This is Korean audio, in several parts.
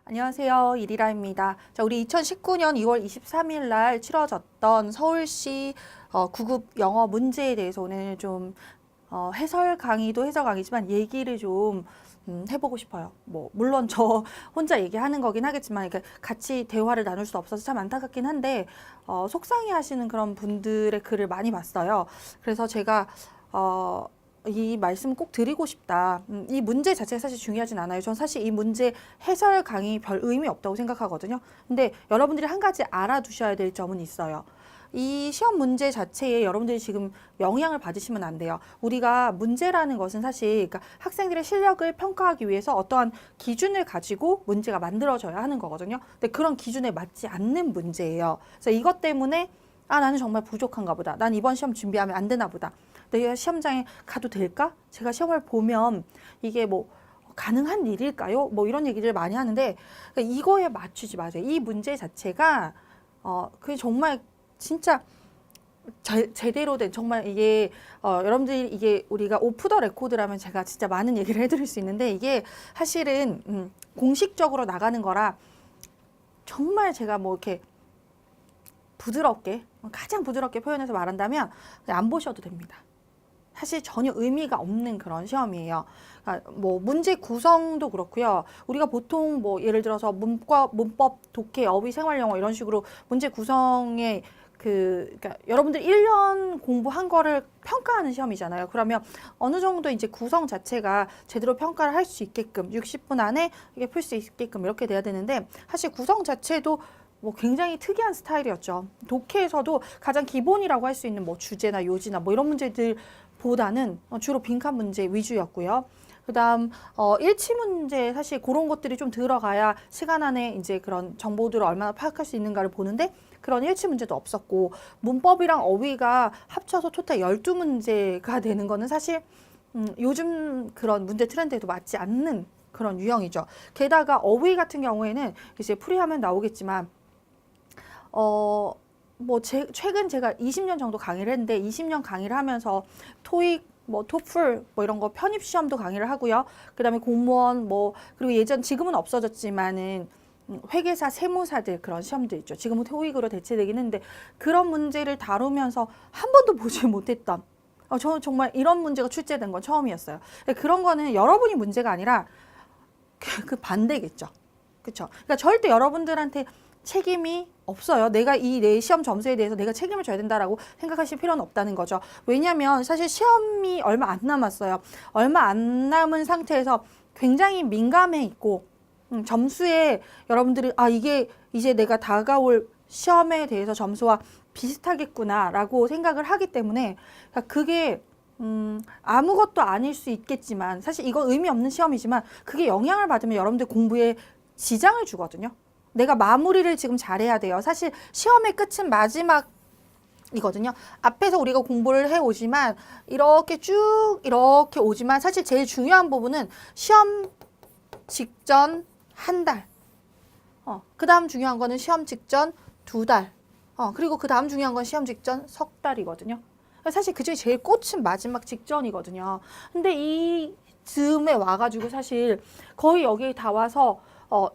안녕하세요. 이리라입니다. 자, 우리 2019년 2월 23일 날 치러졌던 서울시 9급 영어 문제에 대해서 오늘 좀 해설 강의도 해설 강의지만 얘기를 좀 해보고 싶어요. 뭐 물론 저 혼자 얘기하는 거긴 하겠지만 이렇게 같이 대화를 나눌 수 없어서 참 안타깝긴 한데 속상해하시는 그런 분들의 글을 많이 봤어요. 그래서 제가 이 말씀 꼭 드리고 싶다. 이 문제 자체가 사실 중요하진 않아요. 전 사실 이 문제 해설 강의 별 의미 없다고 생각하거든요. 근데 여러분들이 한 가지 알아두셔야 될 점은 있어요. 이 시험 문제 자체에 여러분들이 지금 영향을 받으시면 안 돼요. 우리가 문제라는 것은 사실 그러니까 학생들의 실력을 평가하기 위해서 어떠한 기준을 가지고 문제가 만들어져야 하는 거거든요. 근데 그런 기준에 맞지 않는 문제예요. 그래서 이것 때문에 나는 정말 부족한가 보다. 난 이번 시험 준비하면 안 되나 보다. 내가 시험장에 가도 될까? 제가 시험을 보면 이게 뭐 가능한 일일까요? 뭐 이런 얘기를 많이 하는데 그러니까 이거에 맞추지 마세요. 이 문제 자체가 그게 정말 진짜 제대로 된 정말 이게 여러분들이 이게 우리가 오프 더 레코드라면 제가 진짜 많은 얘기를 해드릴 수 있는데 이게 사실은 공식적으로 나가는 거라 정말 제가 뭐 이렇게 부드럽게 가장 부드럽게 표현해서 말한다면 안 보셔도 됩니다. 사실 전혀 의미가 없는 그런 시험이에요. 그러니까 뭐 문제 구성도 그렇고요. 우리가 보통 뭐 예를 들어서 문법, 독해, 어휘, 생활영어 이런 식으로 문제 구성에 그러니까 여러분들 1년 공부한 거를 평가하는 시험이잖아요. 그러면 어느 정도 이제 구성 자체가 제대로 평가를 할 수 있게끔 60분 안에 이게 풀 수 있게끔 이렇게 돼야 되는데 사실 구성 자체도 뭐 굉장히 특이한 스타일이었죠. 독해에서도 가장 기본이라고 할 수 있는 뭐 주제나 요지나 뭐 이런 문제들 보다는 주로 빈칸 문제 위주였고요. 그다음 일치 문제 사실 그런 것들이 좀 들어가야 시간 안에 이제 그런 정보들을 얼마나 파악할 수 있는가를 보는데 그런 일치 문제도 없었고 문법이랑 어휘가 합쳐서 토탈 12문제가 되는 거는 사실 요즘 그런 문제 트렌드에도 맞지 않는 그런 유형이죠. 게다가 어휘 같은 경우에는 이제 풀이하면 나오겠지만 최근 제가 20년 정도 강의를 했는데 20년 강의를 하면서 토익 뭐 토플 뭐 이런 거 편입 시험도 강의를 하고요. 그다음에 공무원 뭐 그리고 지금은 없어졌지만은 회계사, 세무사들 그런 시험들 있죠. 지금은 토익으로 대체되긴 했는데 그런 문제를 다루면서 한 번도 보지 못했던 저는 정말 이런 문제가 출제된 건 처음이었어요. 그런 거는 여러분이 문제가 아니라 그 반대겠죠. 그렇죠? 그러니까 절대 여러분들한테 책임이 없어요. 내가 내 시험 점수에 대해서 내가 책임을 져야 된다라고 생각하실 필요는 없다는 거죠. 왜냐하면 사실 시험이 얼마 안 남았어요. 얼마 안 남은 상태에서 굉장히 민감해 있고 점수에 여러분들이 이게 이제 내가 다가올 시험에 대해서 점수와 비슷하겠구나라고 생각을 하기 때문에 그게 아무것도 아닐 수 있겠지만 사실 이건 의미 없는 시험이지만 그게 영향을 받으면 여러분들 공부에 지장을 주거든요. 내가 마무리를 지금 잘해야 돼요. 사실 시험의 끝은 마지막이거든요. 앞에서 우리가 공부를 해오지만 이렇게 쭉 이렇게 오지만 사실 제일 중요한 부분은 시험 직전 한 달. 그 다음 중요한 거는 시험 직전 2달. 그리고 그 다음 중요한 건 시험 직전 3달이거든요. 사실 그중에 제일 꽃은 마지막 직전이거든요. 근데 이 즈음에 와가지고 사실 거의 여기 다 와서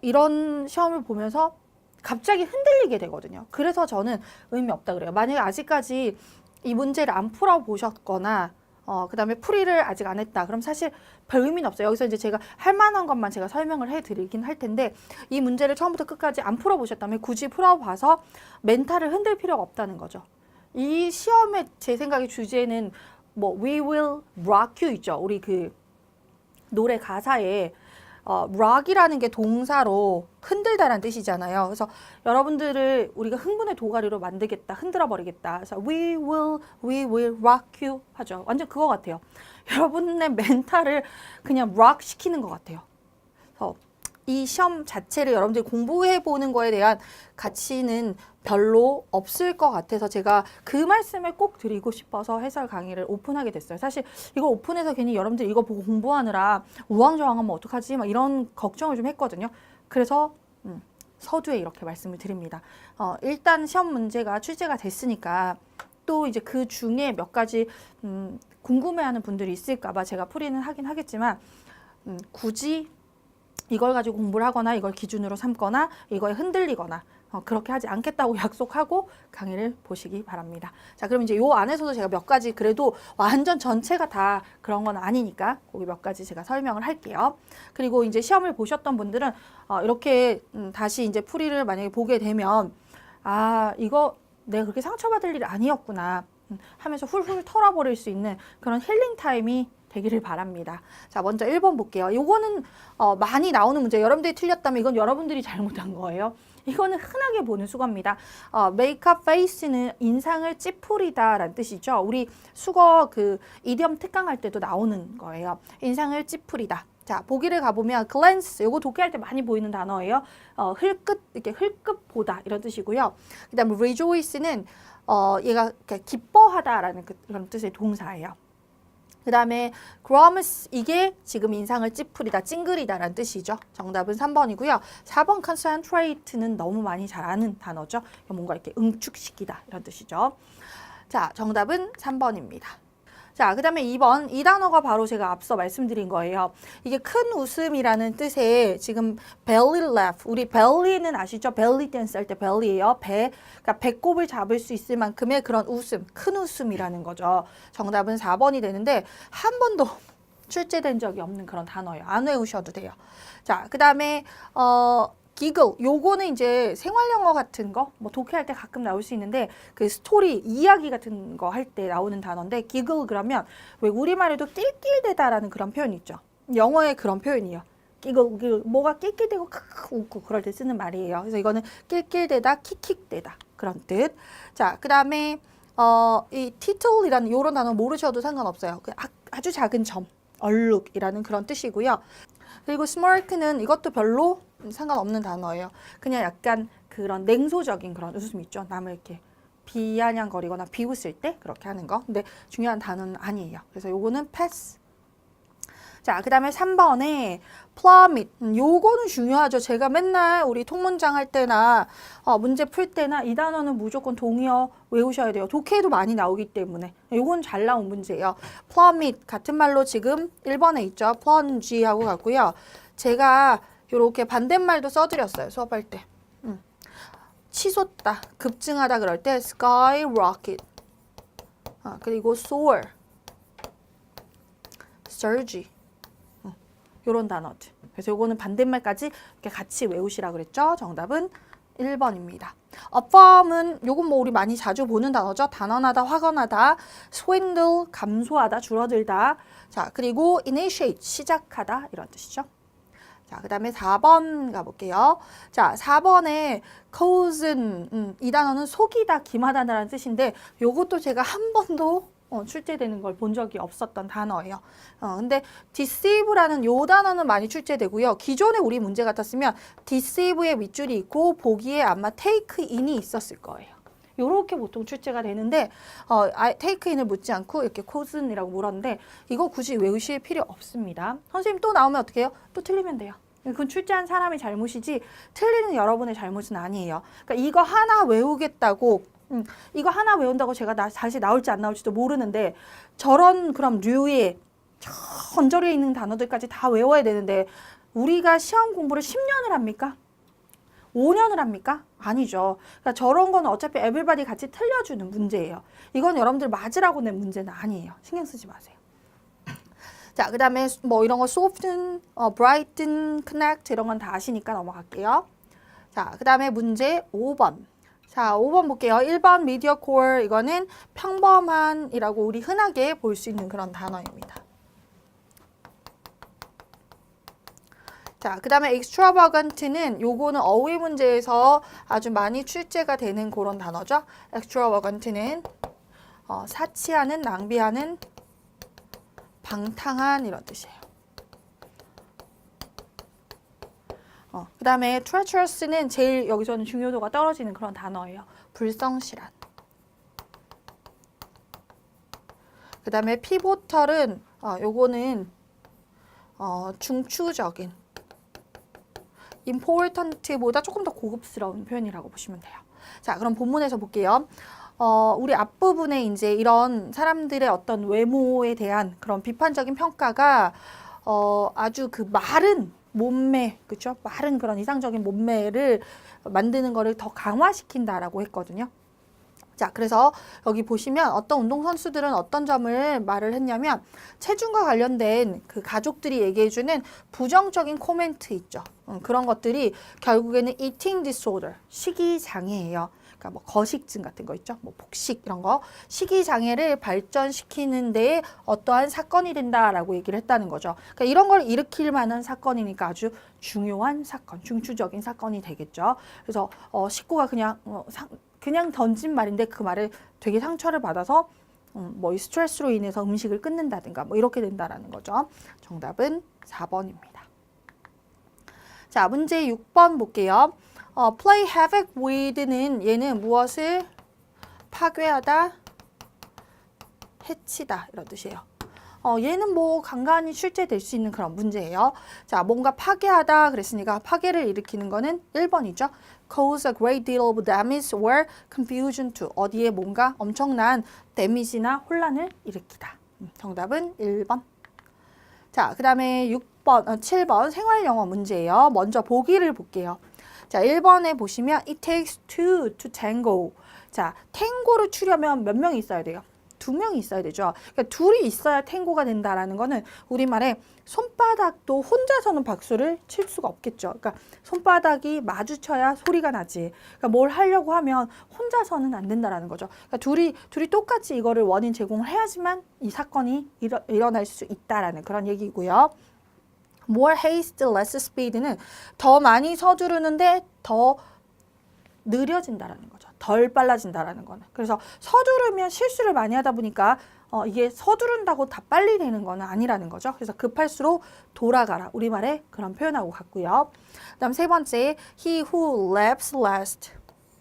이런 시험을 보면서 갑자기 흔들리게 되거든요. 그래서 저는 의미 없다 그래요. 만약에 아직까지 이 문제를 안 풀어보셨거나 그 다음에 풀이를 아직 안 했다. 그럼 사실 별 의미는 없어요. 여기서 이제 제가 할 만한 것만 제가 설명을 해드리긴 할 텐데 이 문제를 처음부터 끝까지 안 풀어보셨다면 굳이 풀어봐서 멘탈을 흔들 필요가 없다는 거죠. 이 시험의 제 생각에 주제는 뭐 We will rock you 있죠. 우리 그 노래 가사에 rock이라는 게 동사로 흔들다라는 뜻이잖아요. 그래서 여러분들을 우리가 흥분의 도가니로 만들겠다, 흔들어 버리겠다. 그래서 we will rock you 하죠. 완전 그거 같아요. 여러분의 멘탈을 그냥 rock 시키는 것 같아요. 그래서 이 시험 자체를 여러분들이 공부해 보는 거에 대한 가치는 별로 없을 것 같아서 제가 그 말씀을 꼭 드리고 싶어서 해설 강의를 오픈하게 됐어요. 사실 이거 오픈해서 괜히 여러분들 이거 보고 공부하느라 우왕좌왕하면 어떡하지? 막 이런 걱정을 좀 했거든요. 그래서 서두에 이렇게 말씀을 드립니다. 일단 시험 문제가 출제가 됐으니까 또 이제 그 중에 몇 가지 궁금해하는 분들이 있을까 봐 제가 풀이는 하긴 하겠지만 굳이 이걸 가지고 공부를 하거나 이걸 기준으로 삼거나 이거에 흔들리거나 그렇게 하지 않겠다고 약속하고 강의를 보시기 바랍니다. 자, 그럼 이제 요 안에서도 제가 몇 가지 그래도 완전 전체가 다 그런 건 아니니까 거기 몇 가지 제가 설명을 할게요. 그리고 이제 시험을 보셨던 분들은 이렇게 다시 이제 풀이를 만약에 보게 되면 아, 이거 내가 그렇게 상처받을 일이 아니었구나 하면서 훌훌 털어버릴 수 있는 그런 힐링 타임이 되기를 바랍니다. 자, 먼저 1번 볼게요. 요거는 많이 나오는 문제. 여러분들이 틀렸다면 이건 여러분들이 잘못한 거예요. 이거는 흔하게 보는 수거입니다. 메이크업 페이스는 인상을 찌푸리다 라는 뜻이죠. 우리 수거 그 이디엄 특강할 때도 나오는 거예요. 인상을 찌푸리다. 자, 보기를 가보면 glance, 요거 독해할 때 많이 보이는 단어예요. 이렇게 흘끗 보다 이런 뜻이고요. 그 다음에 rejoice는 얘가 기뻐하다라는 그런 뜻의 동사예요. 그 다음에 grimace, 이게 지금 인상을 찌푸리다, 찡그리다라는 뜻이죠. 정답은 3번이고요. 4번 concentrate는 너무 많이 잘 아는 단어죠. 뭔가 이렇게 응축시키다 이런 뜻이죠. 자, 정답은 3번입니다. 자, 그 다음에 2번, 이 단어가 바로 제가 앞서 말씀드린 거예요. 이게 큰 웃음이라는 뜻의 지금 belly laugh, 우리 belly는 아시죠? belly dance 할 때 belly예요. 그러니까 배꼽을 잡을 수 있을 만큼의 그런 웃음, 큰 웃음이라는 거죠. 정답은 4번이 되는데 한 번도 출제된 적이 없는 그런 단어예요. 안 외우셔도 돼요. 자, 그 다음에 giggle, 요거는 이제 생활 영어 같은 거, 뭐 독해할 때 가끔 나올 수 있는데 그 스토리, 이야기 같은 거 할 때 나오는 단어인데 giggle 그러면 왜 우리말에도 낄낄대다라는 그런 표현이 있죠. 영어의 그런 표현이에요. giggle, 뭐가 낄낄대고 크크 웃고 그럴 때 쓰는 말이에요. 그래서 이거는 낄낄대다, 킥킥대다 그런 뜻. 자, 그 다음에 이 tittle이라는 요런 단어 모르셔도 상관없어요. 아주 작은 점, 얼룩이라는 그런 뜻이고요. 그리고 smirk는 이것도 별로 상관없는 단어예요. 그냥 약간 그런 냉소적인 그런 웃음 있죠. 남을 이렇게 비아냥거리거나 비웃을 때 그렇게 하는 거. 근데 중요한 단어는 아니에요. 그래서 요거는 패스. 자, 그 다음에 3번에 plummet. 요거는 중요하죠. 제가 맨날 우리 통문장 할 때나 문제 풀 때나 이 단어는 무조건 동의어 외우셔야 돼요. 독해에도 많이 나오기 때문에. 요건 잘 나온 문제예요. plummet 같은 말로 지금 1번에 있죠. plunge 하고 갔고요. 제가 요렇게 반대말도 써드렸어요. 수업할 때. 치솟다, 급증하다 그럴 때 skyrocket. 그리고 soar, surge. 요런 단어들. 그래서 요거는 반대말까지 이렇게 같이 외우시라 그랬죠. 정답은 1번입니다. affirm은 요건 뭐 우리 많이 자주 보는 단어죠. 단언하다, 확언하다, swindle, 감소하다, 줄어들다. 자, 그리고 initiate, 시작하다 이런 뜻이죠. 자, 그 다음에 4번 가볼게요. 자, 4번에 cause는 이 단어는 속이다, 김하다라는 뜻인데 요것도 제가 한 번도 출제되는 걸 본 적이 없었던 단어예요. 근데 deceive라는 요 단어는 많이 출제되고요. 기존에 우리 문제 같았으면 deceive의 밑줄이 있고 보기에 아마 take in이 있었을 거예요. 요렇게 보통 출제가 되는데 take in을 묻지 않고 이렇게 cause이라고 물었는데 이거 굳이 외우실 필요 없습니다. 선생님 또 나오면 어떻게 해요? 또 틀리면 돼요. 그건 출제한 사람의 잘못이지 틀리는 여러분의 잘못은 아니에요. 그러니까 이거 하나 외우겠다고 이거 하나 외운다고 제가 다시 나올지 안 나올지도 모르는데 저런 그럼 류의 언저리에 있는 단어들까지 다 외워야 되는데 우리가 시험 공부를 10년을 합니까? 5년을 합니까? 아니죠. 그러니까 저런 건 어차피 에블바디 같이 틀려주는 문제예요. 이건 여러분들 맞으라고 낸 문제는 아니에요. 신경 쓰지 마세요. 자, 그 다음에 뭐 이런 거 soften, brighten, connect 이런 건 다 아시니까 넘어갈게요. 자, 그 다음에 문제 5번. 자, 5번 볼게요. 1번 mediocre, 이거는 평범한이라고 우리 흔하게 볼 수 있는 그런 단어입니다. 자, 그 다음에 extravagant는 요거는 어휘 문제에서 아주 많이 출제가 되는 그런 단어죠. extravagant는 사치하는, 낭비하는, 방탕한 이런 뜻이에요. 그 다음에 treacherous는 제일 여기서는 중요도가 떨어지는 그런 단어예요. 불성실한. 그 다음에 pivotal은 요거는 중추적인. important보다 조금 더 고급스러운 표현이라고 보시면 돼요. 자, 그럼 본문에서 볼게요. 우리 앞부분에 이제 이런 사람들의 어떤 외모에 대한 그런 비판적인 평가가 아주 그 마른 몸매, 그렇죠? 마른 그런 이상적인 몸매를 만드는 거를 더 강화시킨다라고 했거든요. 자, 그래서 여기 보시면 어떤 운동선수들은 어떤 점을 말을 했냐면 체중과 관련된 그 가족들이 얘기해주는 부정적인 코멘트 있죠. 그런 것들이 결국에는 eating disorder, 식이장애예요. 그러니까 뭐 거식증 같은 거 있죠. 뭐 폭식 이런 거. 식이장애를 발전시키는 데 어떠한 사건이 된다라고 얘기를 했다는 거죠. 그러니까 이런 걸 일으킬 만한 사건이니까 아주 중요한 사건, 중추적인 사건이 되겠죠. 그래서 식구가 그냥 던진 말인데 그 말에 되게 상처를 받아서 뭐 이 스트레스로 인해서 음식을 끊는다든가 뭐 이렇게 된다라는 거죠. 정답은 4번입니다. 자, 문제 6번 볼게요. play havoc with는 얘는 무엇을 파괴하다, 해치다 이런 뜻이에요. 얘는 뭐 간간히 출제될 수 있는 그런 문제예요. 자, 뭔가 파괴하다 그랬으니까 파괴를 일으키는 거는 1번이죠. cause a great deal of damage or confusion to. 어디에 뭔가 엄청난 데미지나 혼란을 일으키다. 정답은 1번. 자, 그 다음에 7번 생활영어 문제예요. 먼저 보기를 볼게요. 자, 1번에 보시면 it takes two to tango. 자, 탱고를 추려면 몇 명이 있어야 돼요? 2명이 있어야 되죠. 그러니까 둘이 있어야 탱고가 된다라는 거는 우리말에 손바닥도 혼자서는 박수를 칠 수가 없겠죠. 그러니까 손바닥이 마주쳐야 소리가 나지. 그러니까 뭘 하려고 하면 혼자서는 안 된다라는 거죠. 그러니까 둘이 똑같이 이거를 원인 제공을 해야지만 이 사건이 일어날 수 있다라는 그런 얘기고요. More haste, less speed는 더 많이 서두르는데 더 느려진다라는 거죠. 덜 빨라진다라는 거는. 그래서 서두르면 실수를 많이 하다 보니까 이게 서두른다고 다 빨리 되는 거는 아니라는 거죠. 그래서 급할수록 돌아가라. 우리말에 그런 표현하고 같고요. 그다음 세 번째, he who laughs last.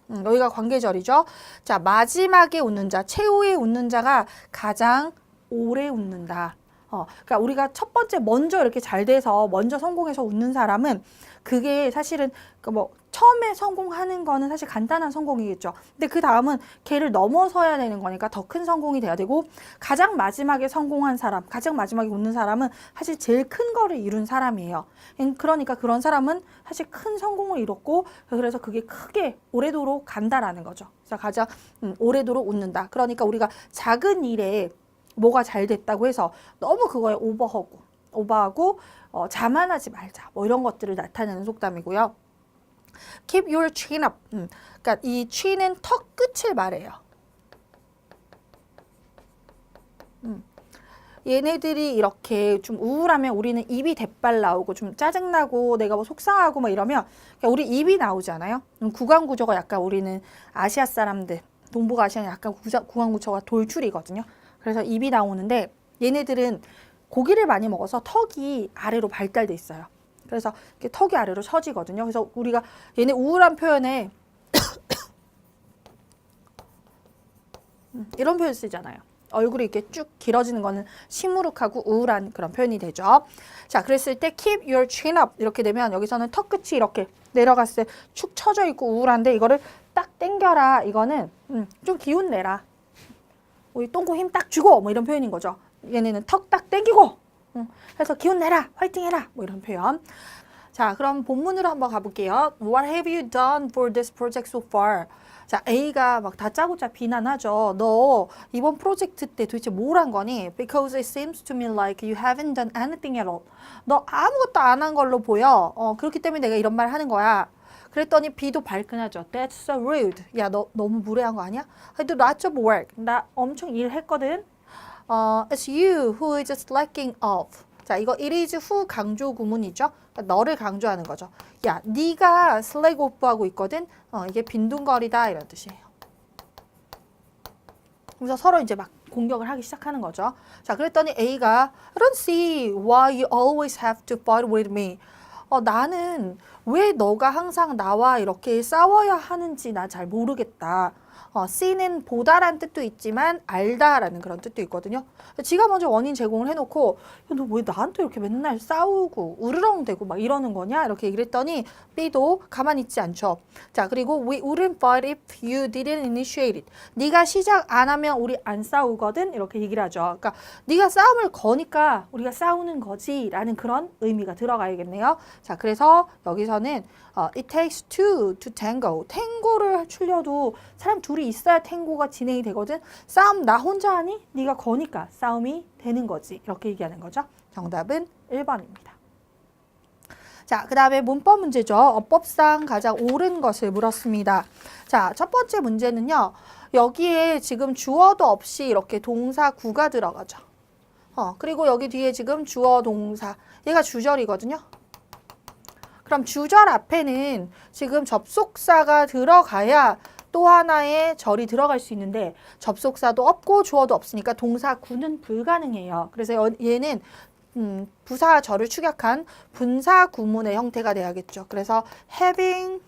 여기가 관계절이죠. 자, 마지막에 웃는 자, 최후에 웃는 자가 가장 오래 웃는다. 그러니까 우리가 첫 번째 먼저 이렇게 잘 돼서 먼저 성공해서 웃는 사람은 그게 사실은 뭐 처음에 성공하는 거는 사실 간단한 성공이겠죠. 근데 그 다음은 걔를 넘어서야 되는 거니까 더 큰 성공이 돼야 되고 가장 마지막에 성공한 사람, 가장 마지막에 웃는 사람은 사실 제일 큰 거를 이룬 사람이에요. 그러니까 그런 사람은 사실 큰 성공을 이뤘고 그래서 그게 크게 오래도록 간다라는 거죠. 그래서 가장 오래도록 웃는다. 그러니까 우리가 작은 일에 뭐가 잘 됐다고 해서 너무 그거에 오버하고 자만하지 말자. 뭐 이런 것들을 나타내는 속담이고요. Keep your chin up. 그러니까 이 chin은 턱 끝을 말해요. 얘네들이 이렇게 좀 우울하면 우리는 입이 대빨 나오고 좀 짜증나고 내가 뭐 속상하고 뭐 이러면 그러니까 우리 입이 나오잖아요. 구강 구조가 약간 우리는 아시아 사람들, 동북아시아는 약간 구강 구조가 돌출이거든요. 그래서 입이 나오는데 얘네들은 고기를 많이 먹어서 턱이 아래로 발달돼 있어요. 그래서 이렇게 턱이 아래로 처지거든요. 그래서 우리가 얘네 우울한 표현에 이런 표현 쓰잖아요. 얼굴이 이렇게 쭉 길어지는 거는 시무룩하고 우울한 그런 표현이 되죠. 자, 그랬을 때 keep your chin up 이렇게 되면 여기서는 턱 끝이 이렇게 내려갔을 때 축 처져 있고 우울한데 이거를 딱 당겨라. 이거는 좀 기운 내라. 우리 똥꼬 힘 딱 주고 뭐 이런 표현인 거죠. 얘네는 턱 딱 당기고 해서 기운 내라, 화이팅 해라 뭐 이런 표현. 자, 그럼 본문으로 한번 가볼게요. What have you done for this project so far? 자, A가 막 다짜고짜 비난하죠. 너 이번 프로젝트 때 도대체 뭘 한 거니? Because it seems to me like you haven't done anything at all. 너 아무것도 안 한 걸로 보여. 그렇기 때문에 내가 이런 말 하는 거야. 그랬더니 B도 발끈하죠. That's so rude. 야, 너 너무 무례한 거 아니야? I do lots of work. 나 엄청 일했거든. It's you who is slacking off. 자, 이거 it is who 강조 구문이죠. 그러니까 너를 강조하는 거죠. 야, 네가 slack off 하고 있거든. 이게 빈둥거리다 이런 뜻이에요. 그래서 서로 이제 막 공격을 하기 시작하는 거죠. 자, 그랬더니 A가 I don't see why you always have to fight with me. 나는 왜 너가 항상 나와 이렇게 싸워야 하는지 나 잘 모르겠다. see는 보다란 뜻도 있지만 알다라는 그런 뜻도 있거든요. 지가 먼저 원인 제공을 해놓고 너 왜 나한테 이렇게 맨날 싸우고 우르렁대고 막 이러는 거냐 이렇게 얘기를 했더니 B도 가만히 있지 않죠. 자, 그리고 we wouldn't fight if you didn't initiate it. 네가 시작 안 하면 우리 안 싸우거든 이렇게 얘기를 하죠. 그러니까 네가 싸움을 거니까 우리가 싸우는 거지라는 그런 의미가 들어가야겠네요. 자, 그래서 여기서는 it takes two to tango. 탱고를 추려도 사람 둘이 있어야 탱고가 진행이 되거든. 싸움 나 혼자 하니? 네가 거니까 싸움이 되는 거지. 이렇게 얘기하는 거죠. 정답은 1번입니다. 자, 그 다음에 문법 문제죠. 어법상 가장 옳은 것을 물었습니다. 자, 첫 번째 문제는요. 여기에 지금 주어도 없이 이렇게 동사 구가 들어가죠. 그리고 여기 뒤에 지금 주어 동사. 얘가 주절이거든요. 그럼 주절 앞에는 지금 접속사가 들어가야 또 하나의 절이 들어갈 수 있는데 접속사도 없고 주어도 없으니까 동사 구는 불가능해요. 그래서 얘는 부사절을 축약한 분사 구문의 형태가 돼야겠죠. 그래서 having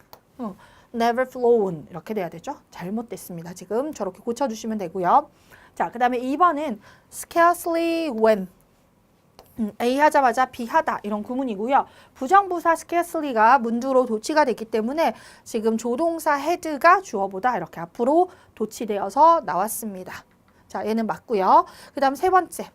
never flown 이렇게 돼야 되죠. 잘못됐습니다. 지금 저렇게 고쳐주시면 되고요. 자, 그 다음에 2번은 scarcely when A 하자마자 B 하다 이런 구문이고요. 부정부사 scarcely가 문두로 도치가 됐기 때문에 지금 조동사 had가 주어보다 이렇게 앞으로 도치되어서 나왔습니다. 자, 얘는 맞고요. 그 다음 세 번째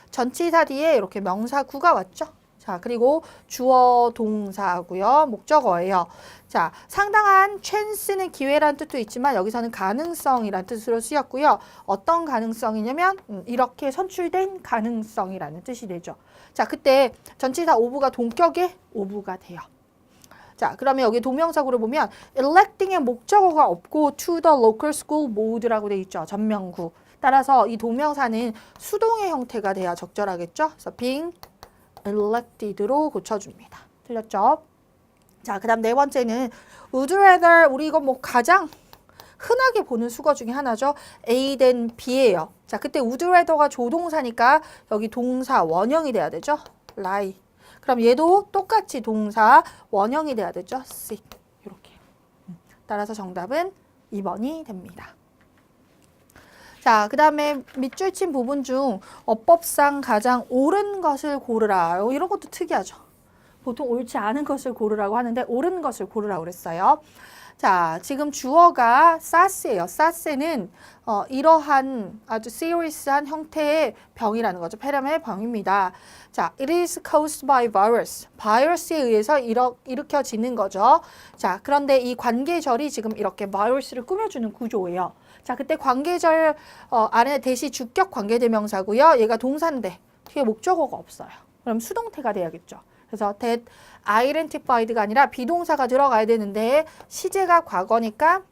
전치사 뒤에 이렇게 명사 구가 왔죠. 자, 그리고 주어 동사고요. 목적어예요. 자, 상당한 chance는 기회라는 뜻도 있지만 여기서는 가능성이라는 뜻으로 쓰였고요. 어떤 가능성이냐면 이렇게 선출된 가능성이라는 뜻이 되죠. 자, 그때 전치사 오브가 동격의 오브가 돼요. 자, 그러면 여기 동명사구를 보면 electing의 목적어가 없고 to the local school mode라고 돼 있죠. 전명구. 따라서 이 동명사는 수동의 형태가 돼야 적절하겠죠. 그래서 being elected로 고쳐줍니다. 틀렸죠? 자, 그 다음 네 번째는 would rather, 우리 이거 뭐 가장 흔하게 보는 수거 중에 하나죠. A 된 B예요. 자, 그때 would rather가 조동사니까 여기 동사 원형이 돼야 되죠. lie. 그럼 얘도 똑같이 동사 원형이 돼야 되죠. sick. 이렇게. 따라서 정답은 2번이 됩니다. 자, 그 다음에 밑줄 친 부분 중 어법상 가장 옳은 것을 고르라. 이런 것도 특이하죠. 보통 옳지 않은 것을 고르라고 하는데 옳은 것을 고르라고 그랬어요. 자, 지금 주어가 사스예요. 사스는 이러한 아주 serious한 형태의 병이라는 거죠. 폐렴의 병입니다. 자, it is caused by virus. 바이러스에 의해서 일으켜지는 거죠. 자, 그런데 이 관계절이 지금 이렇게 바이러스를 꾸며주는 구조예요. 자, 그때 관계절 안에 대시 주격 관계대명사고요. 얘가 동사인데 뒤에 목적어가 없어요. 그럼 수동태가 돼야겠죠. 그래서 that identified가 아니라 비동사가 들어가야 되는데 시제가 과거니까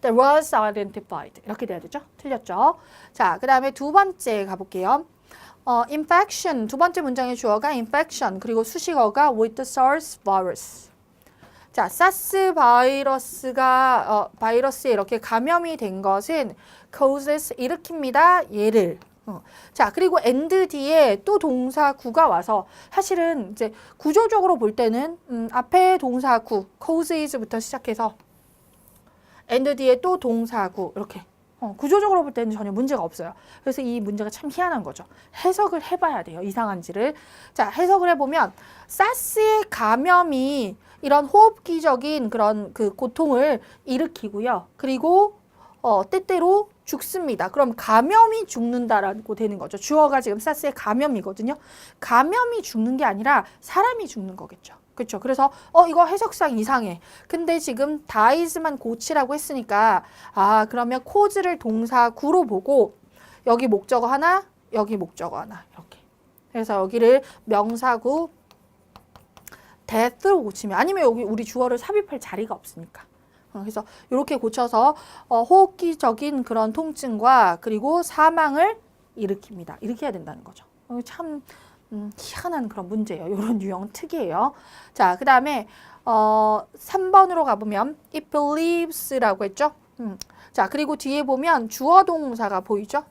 that was identified 이렇게 돼야 되죠. 틀렸죠. 자, 그 다음에 두 번째 가볼게요. infection 두 번째 문장의 주어가 infection 그리고 수식어가 with the SARS virus. 자, 사스 바이러스가 바이러스에 이렇게 감염이 된 것은 causes 일으킵니다. 얘를. 자, 그리고 and 뒤에 또 동사 구가 와서 사실은 이제 구조적으로 볼 때는 앞에 동사 구 causes부터 시작해서 and 뒤에 또 동사 구 이렇게 구조적으로 볼 때는 전혀 문제가 없어요. 그래서 이 문제가 참 희한한 거죠. 해석을 해봐야 돼요. 이상한지를. 자, 해석을 해보면 사스의 감염이 이런 호흡기적인 그런 그 고통을 일으키고요. 그리고 때때로 죽습니다. 그럼 감염이 죽는다라고 되는 거죠. 주어가 지금 사스의 감염이거든요. 감염이 죽는 게 아니라 사람이 죽는 거겠죠. 그렇죠. 그래서 이거 해석상 이상해. 근데 지금 dies만 고치라고 했으니까 그러면 cause를 동사 구로 보고 여기 목적어 하나, 여기 목적어 하나 이렇게. 그래서 여기를 명사구 death로 고치면 아니면 여기 우리 주어를 삽입할 자리가 없으니까. 그래서 이렇게 고쳐서 호흡기적인 그런 통증과 그리고 사망을 일으킵니다. 일으켜야 된다는 거죠. 참 희한한 그런 문제예요. 이런 유형 특이해요. 자, 그 다음에 3번으로 가보면 it believes라고 했죠. 자, 그리고 뒤에 보면 주어 동사가 보이죠.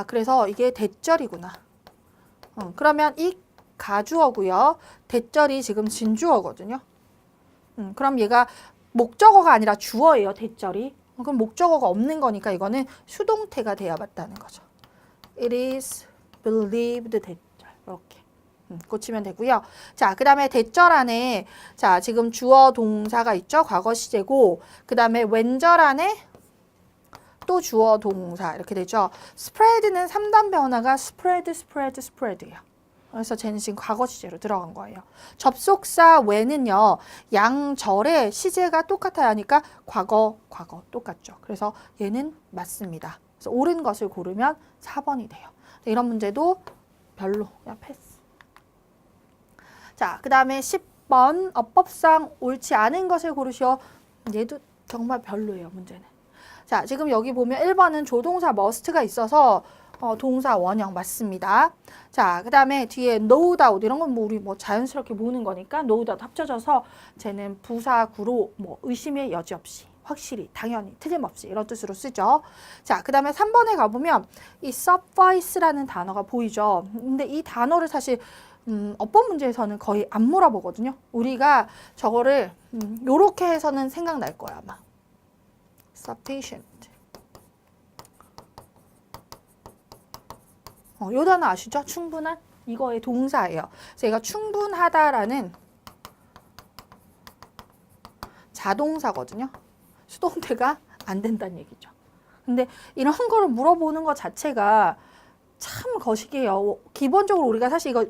그래서 이게 대절이구나. 그러면 이 가주어고요. 대절이 지금 진주어거든요. 그럼 얘가 목적어가 아니라 주어예요, 대절이. 그럼 목적어가 없는 거니까 이거는 수동태가 돼야 맞다는 거죠. It is believed 대절. 이렇게 고치면 되고요. 자, 그 다음에 대절 안에 자 지금 주어 동사가 있죠. 과거 시제고 그 다음에 왼절 안에 또 주어 동사 이렇게 되죠. spread는 3단 변화가 spread예요. 그래서 쟤는 지금 과거 시제로 들어간 거예요. 접속사 when은요. 양절의 시제가 똑같아야 하니까 과거 똑같죠. 그래서 얘는 맞습니다. 그래서 옳은 것을 고르면 4번이 돼요. 이런 문제도 별로, 그냥 패스. 자, 그 다음에 10번 어법상 옳지 않은 것을 고르시오. 얘도 정말 별로예요, 문제는. 자, 지금 여기 보면 1번은 조동사 must가 있어서 동사 원형 맞습니다. 자, 그 다음에 뒤에 no doubt 이런 건 뭐 우리 뭐 자연스럽게 보는 거니까 no doubt 합쳐져서 쟤는 부사구로 뭐 의심의 여지 없이 확실히 당연히 틀림없이 이런 뜻으로 쓰죠. 자, 그 다음에 3번에 가보면 이 suffice라는 단어가 보이죠. 근데 이 단어를 사실 어법 문제에서는 거의 안 물어보거든요. 우리가 저거를 요렇게 해서는 생각날 거야 아마. sufficient. 요 단어 아시죠? 충분한? 이거의 동사예요. 그래서 얘가 충분하다라는 자동사거든요. 수동태가 안 된다는 얘기죠. 근데 이런 거를 물어보는 것 자체가 참 거시기해요. 기본적으로 우리가 사실 이거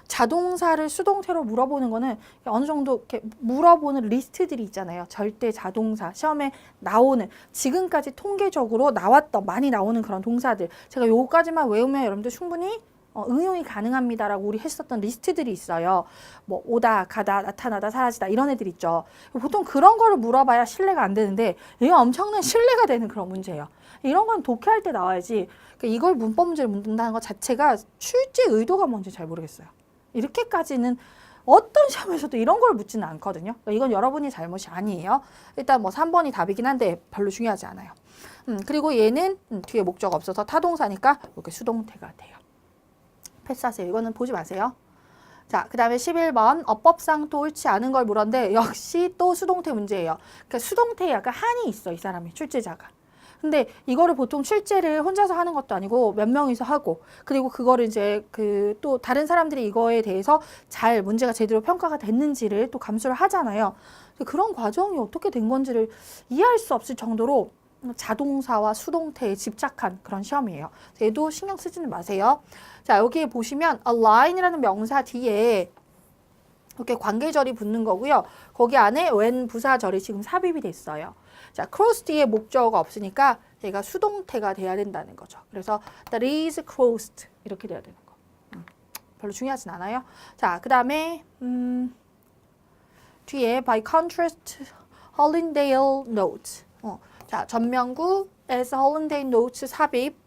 자동사를 수동태로 물어보는 거는 어느 정도 이렇게 물어보는 리스트들이 있잖아요. 절대 자동사, 시험에 나오는 지금까지 통계적으로 나왔던 많이 나오는 그런 동사들. 제가 요거까지만 외우면 여러분들 충분히 응용이 가능합니다라고 우리 했었던 리스트들이 있어요. 뭐 오다, 가다, 나타나다, 사라지다 이런 애들 있죠. 보통 그런 거를 물어봐야 신뢰가 안 되는데 이게 엄청난 신뢰가 되는 그런 문제예요. 이런 건 독해할 때 나와야지. 그러니까 이걸 문법 문제를 묻는다는 것 자체가 출제 의도가 뭔지 잘 모르겠어요. 이렇게까지는 어떤 시험에서도 이런 걸 묻지는 않거든요. 그러니까 이건 여러분이 잘못이 아니에요. 일단 뭐 3번이 답이긴 한데 별로 중요하지 않아요. 그리고 얘는 뒤에 목적 없어서 타동사니까 이렇게 수동태가 돼요. 패스하세요. 이거는 보지 마세요. 자, 그 다음에 11번 어법상 또 옳지 않은 걸 물었는데 역시 또 수동태 문제예요. 그러니까 수동태에 약간 한이 있어, 이 사람이, 출제자가. 근데 이거를 보통 출제를 혼자서 하는 것도 아니고 몇 명이서 하고 그리고 그거를 이제 그 또 다른 사람들이 이거에 대해서 잘 문제가 제대로 평가가 됐는지를 또 감수를 하잖아요. 그런 과정이 어떻게 된 건지를 이해할 수 없을 정도로 자동사와 수동태에 집착한 그런 시험이에요. 얘도 신경 쓰지는 마세요. 자, 여기에 보시면 align이라는 명사 뒤에 이렇게 관계절이 붙는 거고요. 거기 안에 when 부사절이 지금 삽입이 됐어요. 자, cross 뒤에 목적어가 없으니까 얘가 수동태가 돼야 된다는 거죠. 그래서 that is crossed 이렇게 돼야 되는 거. 별로 중요하진 않아요. 자, 그 다음에 뒤에 by contrast Hollindale notes. 자, 전명구 as Hollindale notes 삽입.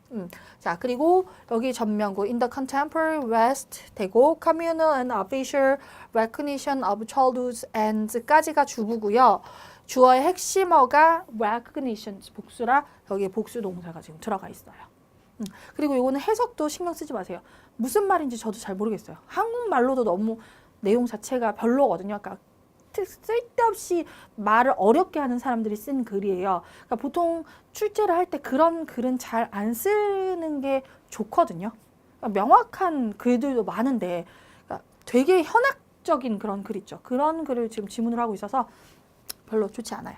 자, 그리고 여기 전명구 in the contemporary West 되고 communal and official recognition of childhood and까지가 주부고요. 주어의 핵심어가 recognition 복수라 여기에 복수 동사가 지금 들어가 있어요. 그리고 이거는 해석도 신경 쓰지 마세요. 무슨 말인지 저도 잘 모르겠어요. 한국말로도 너무 내용 자체가 별로거든요. 그러니까 쓸데없이 말을 어렵게 하는 사람들이 쓴 글이에요. 그러니까 보통 출제를 할 때 그런 글은 잘 안 쓰는 게 좋거든요. 그러니까 명확한 글들도 많은데 그러니까 되게 현학적인 그런 글 있죠. 그런 글을 지금 지문을 하고 있어서 별로 좋지 않아요.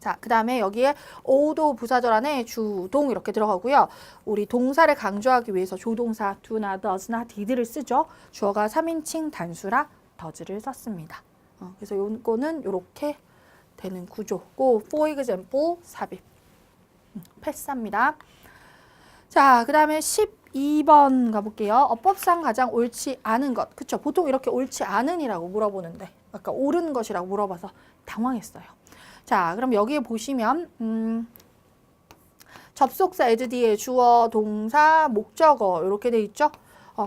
자, 그 다음에 여기에 오도 부사절 안에 주동 이렇게 들어가고요. 우리 동사를 강조하기 위해서 조동사 do나 does나 did를 쓰죠. 주어가 3인칭 단수라 does를 썼습니다. 그래서 요거는 이렇게 되는 구조고 for example 삽입 패스합니다. 자, 그 다음에 12번 가볼게요. 어법상 가장 옳지 않은 것. 그쵸? 보통 이렇게 옳지 않은이라고 물어보는데 아까 옳은 것이라고 물어봐서 당황했어요. 자, 그럼 여기에 보시면 접속사 as 뒤에 주어, 동사, 목적어 이렇게 돼 있죠?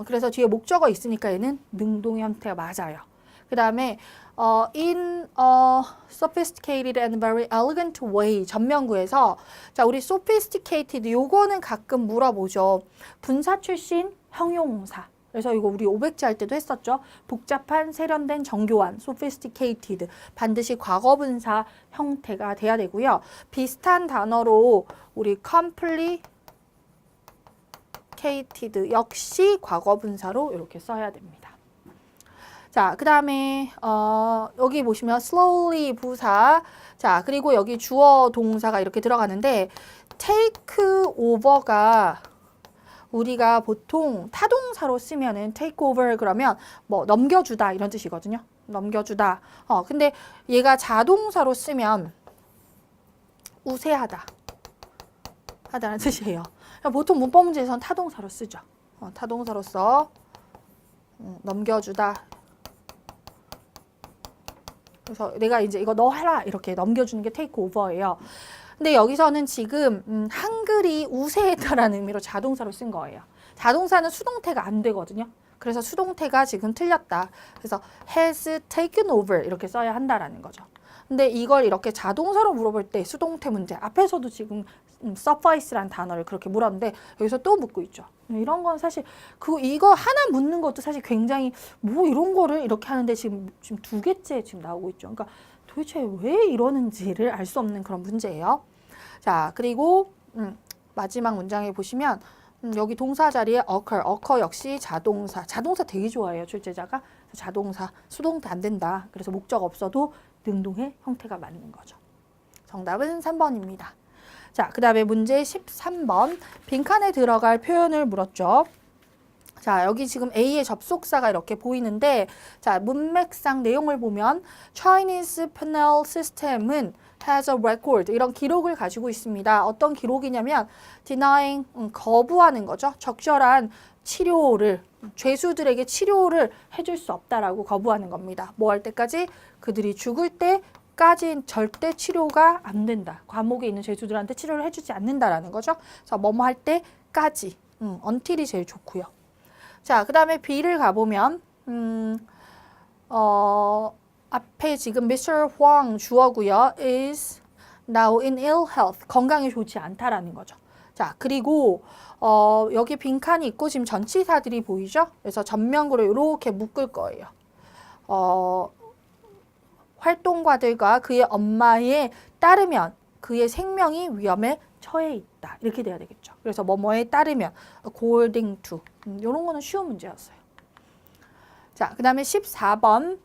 그래서 뒤에 목적어 있으니까 얘는 능동 형태가 맞아요. 그 다음에 in a sophisticated and very elegant way 전명구에서 자, 우리 sophisticated 요거는 가끔 물어보죠. 분사 출신 형용사 그래서 이거 우리 500제 할 때도 했었죠. 복잡한, 세련된, 정교한, sophisticated. 반드시 과거분사 형태가 돼야 되고요. 비슷한 단어로 우리 complicated 역시 과거분사로 이렇게 써야 됩니다. 자, 그 다음에 여기 보시면 slowly 부사. 자, 그리고 여기 주어 동사가 이렇게 들어가는데 take over가 우리가 보통 타동사로 쓰면은 take over 그러면 뭐 넘겨주다 이런 뜻이거든요. 넘겨주다. 근데 얘가 자동사로 쓰면 우세하다. 하다는 뜻이에요. 보통 문법 문제에서는 타동사로 쓰죠. 타동사로서 넘겨주다. 그래서 내가 이제 이거 너 해라 이렇게 넘겨주는 게 take over예요. 근데 여기서는 지금 한글이 우세했다라는 의미로 자동사로 쓴 거예요. 자동사는 수동태가 안 되거든요. 그래서 수동태가 지금 틀렸다. 그래서 has taken over 이렇게 써야 한다라는 거죠. 근데 이걸 이렇게 자동사로 물어볼 때 수동태 문제 앞에서도 지금 suffice라는 단어를 그렇게 물었는데 여기서 또 묻고 있죠. 이런 건 사실 이거 하나 묻는 것도 사실 굉장히 뭐 이런 거를 이렇게 하는데 지금 두 개째 지금 나오고 있죠. 그러니까 도대체 왜 이러는지를 알 수 없는 그런 문제예요. 자, 그리고 마지막 문장에 보시면 여기 동사 자리에 occur 역시 자동사 되게 좋아해요, 출제자가. 자동사, 수동태 안 된다. 그래서 목적 없어도 능동의 형태가 맞는 거죠. 정답은 3번입니다. 자, 그 다음에 문제 13번. 빈칸에 들어갈 표현을 물었죠. 자, 여기 지금 A의 접속사가 이렇게 보이는데, 자, 문맥상 내용을 보면 Chinese penal system은 has a record 이런 기록을 가지고 있습니다. 어떤 기록이냐면 denying 거부하는 거죠. 적절한 치료를 죄수들에게 치료를 해줄 수 없다라고 거부하는 겁니다. 뭐 할 때까지? 그들이 죽을 때까지 절대 치료가 안 된다. 감옥에 있는 죄수들한테 치료를 해주지 않는다라는 거죠. 그래서 뭐뭐 할 때까지 until이 제일 좋고요. 자, 그 다음에 B를 가보면 앞에 지금 Mr. Huang 주어고요. is now in ill health. 건강이 좋지 않다라는 거죠. 자, 그리고 여기 빈칸이 있고 지금 전치사들이 보이죠? 그래서 전면구로 이렇게 묶을 거예요. 활동가들과 그의 엄마에 따르면 그의 생명이 위험에 처해 있다. 이렇게 돼야 되겠죠. 그래서 뭐뭐에 따르면 according to 이런 거는 쉬운 문제였어요. 자, 그 다음에 14번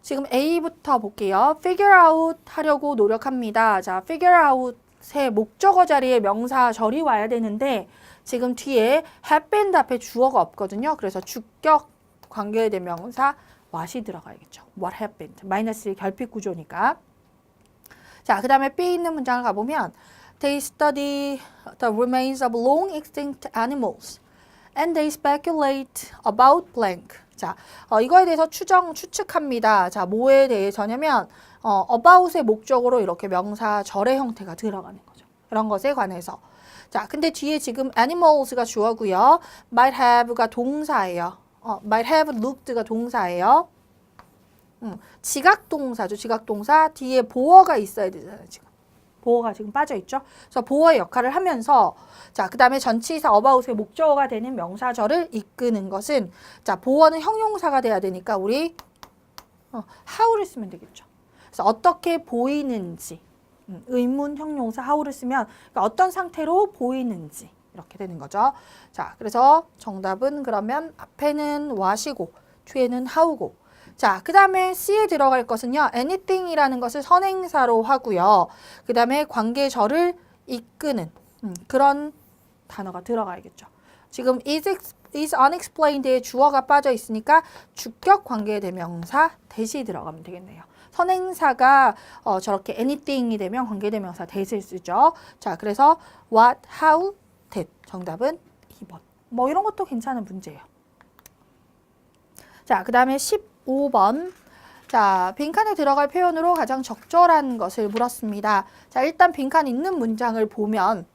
지금 A부터 볼게요. figure out 하려고 노력합니다. 자, figure out의 목적어 자리에 명사 절이 와야 되는데 지금 뒤에 happened 앞에 주어가 없거든요. 그래서 주격 관계대명사 what이 들어가야겠죠. what happened. 마이너스 결핍 구조니까. 자, 그 다음에 B 있는 문장을 가보면 They study the remains of long extinct animals and they speculate about blank. 자, 이거에 대해서 추측합니다. 자, 뭐에 대해서냐면 about의 목적으로 이렇게 명사 절의 형태가 들어가는 거죠. 그런 것에 관해서. 자, 근데 뒤에 지금 animals가 주어고요. might have가 동사예요. might have looked가 동사예요. 지각동사죠. 지각동사. 뒤에 보어가 있어야 되잖아요. 지금. 보어가 지금 빠져있죠. 그래서 보어의 역할을 하면서 자, 그 다음에 전치사 about의 목적어가 되는 명사절을 이끄는 것은 자, 보어는 형용사가 돼야 되니까 우리 how를 쓰면 되겠죠. 그래서 어떻게 보이는지 의문 형용사 how를 쓰면 그러니까 어떤 상태로 보이는지 이렇게 되는 거죠. 자, 그래서 정답은 그러면 앞에는 what이고 뒤에는 how고 자, 그 다음에 C에 들어갈 것은요. anything이라는 것을 선행사로 하고요. 그 다음에 관계절을 이끄는 그런 단어가 들어가야겠죠. 지금 is unexplained에 주어가 빠져 있으니까 주격 관계대명사 대시 들어가면 되겠네요. 선행사가 저렇게 anything이 되면 관계대명사 대시를 쓰죠. 자, 그래서 what, how, that. 정답은 2번. 뭐 이런 것도 괜찮은 문제예요. 자, 그 다음에 15번. 자, 빈칸에 들어갈 표현으로 가장 적절한 것을 물었습니다. 자, 일단 빈칸 있는 문장을 보면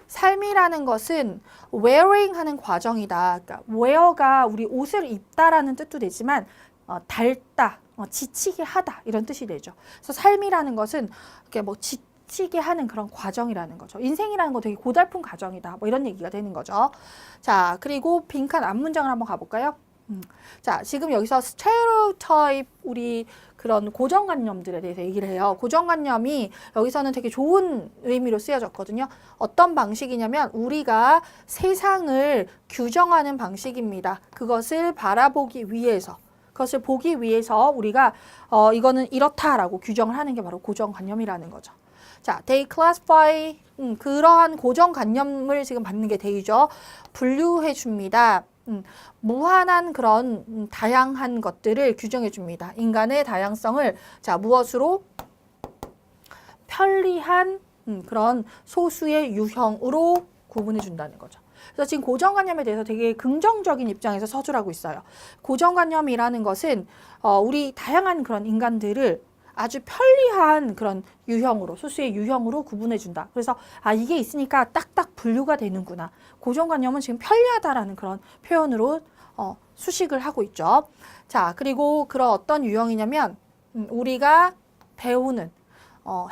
삶이라는 것은 wearing 하는 과정이다. 그러니까 wear가 우리 옷을 입다라는 뜻도 되지만 닳다, 지치게 하다 이런 뜻이 되죠. 그래서 삶이라는 것은 이렇게 뭐 스치게 하는 그런 과정이라는 거죠. 인생이라는 거 되게 고달픈 과정이다. 뭐 이런 얘기가 되는 거죠. 자, 그리고 빈칸 앞 문장을 한번 가볼까요? 자, 지금 여기서 stereotype, 우리 그런 고정관념들에 대해서 얘기를 해요. 고정관념이 여기서는 되게 좋은 의미로 쓰여졌거든요. 어떤 방식이냐면 우리가 세상을 규정하는 방식입니다. 그것을 바라보기 위해서, 그것을 보기 위해서 우리가 이거는 이렇다라고 규정을 하는 게 바로 고정관념이라는 거죠. 자, they classify, 그러한 고정관념을 지금 받는 게 they죠. 분류해 줍니다. 무한한 그런 다양한 것들을 규정해 줍니다. 인간의 다양성을 자, 무엇으로? 편리한 그런 소수의 유형으로 구분해 준다는 거죠. 그래서 지금 고정관념에 대해서 되게 긍정적인 입장에서 서술을 하고 있어요. 고정관념이라는 것은 우리 다양한 그런 인간들을 아주 편리한 그런 유형으로, 소수의 유형으로 구분해 준다. 그래서 이게 있으니까 딱딱 분류가 되는구나. 고정관념은 지금 편리하다라는 그런 표현으로 수식을 하고 있죠. 자, 그리고 그런 어떤 유형이냐면 우리가 배우는,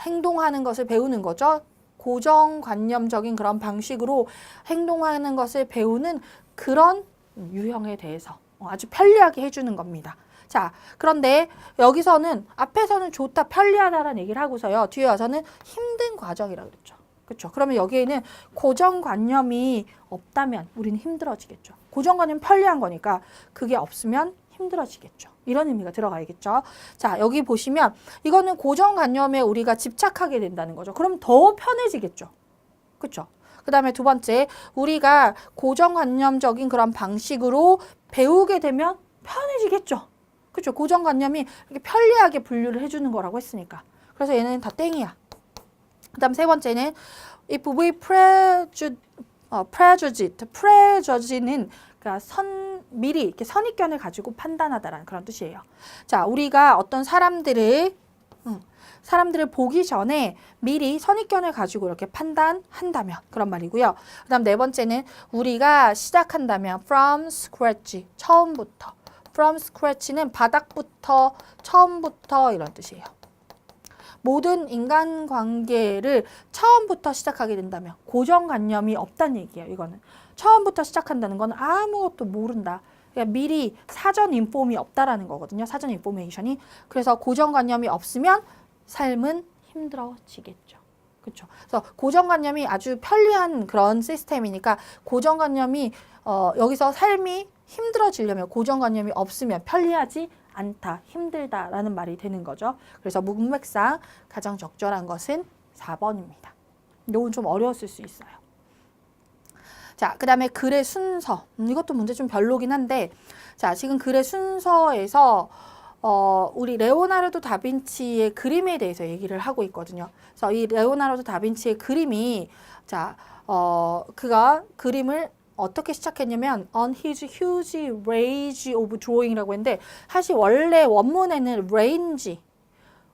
행동하는 것을 배우는 거죠. 고정관념적인 그런 방식으로 행동하는 것을 배우는 그런 유형에 대해서 아주 편리하게 해주는 겁니다. 자, 그런데 여기서는 앞에서는 좋다, 편리하다라는 얘기를 하고서요. 뒤에 와서는 힘든 과정이라고 그랬죠. 그렇죠? 그러면 여기에는 고정관념이 없다면 우리는 힘들어지겠죠. 고정관념 편리한 거니까 그게 없으면 힘들어지겠죠. 이런 의미가 들어가야겠죠. 자, 여기 보시면 이거는 고정관념에 우리가 집착하게 된다는 거죠. 그럼 더 편해지겠죠. 그렇죠? 그 다음에 두 번째, 우리가 고정관념적인 그런 방식으로 배우게 되면 편해지겠죠. 그렇죠? 고정관념이 이렇게 편리하게 분류를 해주는 거라고 했으니까. 그래서 얘는 다 땡이야. 그 다음 세 번째는 if we prejudice는 그러니까 미리 이렇게 선입견을 가지고 판단하다라는 그런 뜻이에요. 자, 우리가 어떤 사람들을 보기 전에 미리 선입견을 가지고 이렇게 판단한다면 그런 말이고요. 그 다음 네 번째는 우리가 시작한다면 from scratch, 처음부터. from scratch는 바닥부터, 처음부터 이런 뜻이에요. 모든 인간관계를 처음부터 시작하게 된다면 고정관념이 없다는 얘기예요. 이거는 처음부터 시작한다는 건 아무것도 모른다. 그러니까 미리 사전 인폼이 없다라는 거거든요. 사전 인포메이션이. 그래서 고정관념이 없으면 삶은 힘들어지겠죠. 그렇죠. 그래서 고정관념이 아주 편리한 그런 시스템이니까 고정관념이 여기서 삶이 힘들어지려면 고정관념이 없으면 편리하지 않다, 힘들다라는 말이 되는 거죠. 그래서 문맥상 가장 적절한 것은 4번입니다. 이건 좀 어려웠을 수 있어요. 자, 그 다음에 글의 순서. 이것도 문제 좀 별로긴 한데, 자, 지금 글의 순서에서 우리 레오나르도 다빈치의 그림에 대해서 얘기를 하고 있거든요. 그래서 이 레오나르도 다빈치의 그림이, 자, 그가 그림을 어떻게 시작했냐면 on his huge range of drawing이라고 했는데 사실 원래 원문에는 range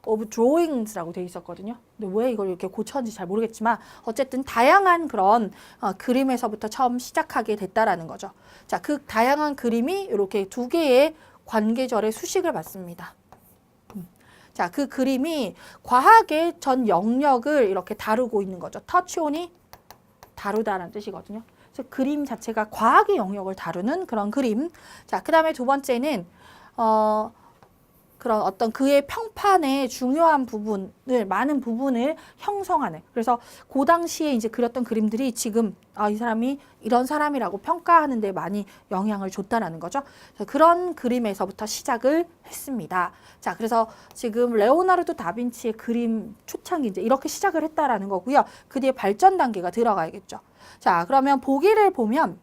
of drawings라고 되어 있었거든요. 근데 왜 이걸 이렇게 고쳤는지 잘 모르겠지만 어쨌든 다양한 그런 그림에서부터 처음 시작하게 됐다라는 거죠. 자, 그 다양한 그림이 이렇게 두 개의 관계절의 수식을 받습니다. 자, 그 그림이 과학의 전 영역을 이렇게 다루고 있는 거죠. touch on이 다루다라는 뜻이거든요. 그래서 그림 자체가 과학의 영역을 다루는 그런 그림. 자, 그 다음에 두 번째는 그런 어떤 그의 평판의 중요한 부분을, 많은 부분을 형성하는. 그래서 그 당시에 이제 그렸던 그림들이 지금 이 사람이 이런 사람이라고 평가하는 데 많이 영향을 줬다라는 거죠. 그런 그림에서부터 시작을 했습니다. 자, 그래서 지금 레오나르도 다빈치의 그림 초창기 이제 이렇게 시작을 했다라는 거고요. 그 뒤에 발전 단계가 들어가야겠죠. 자, 그러면 보기를 보면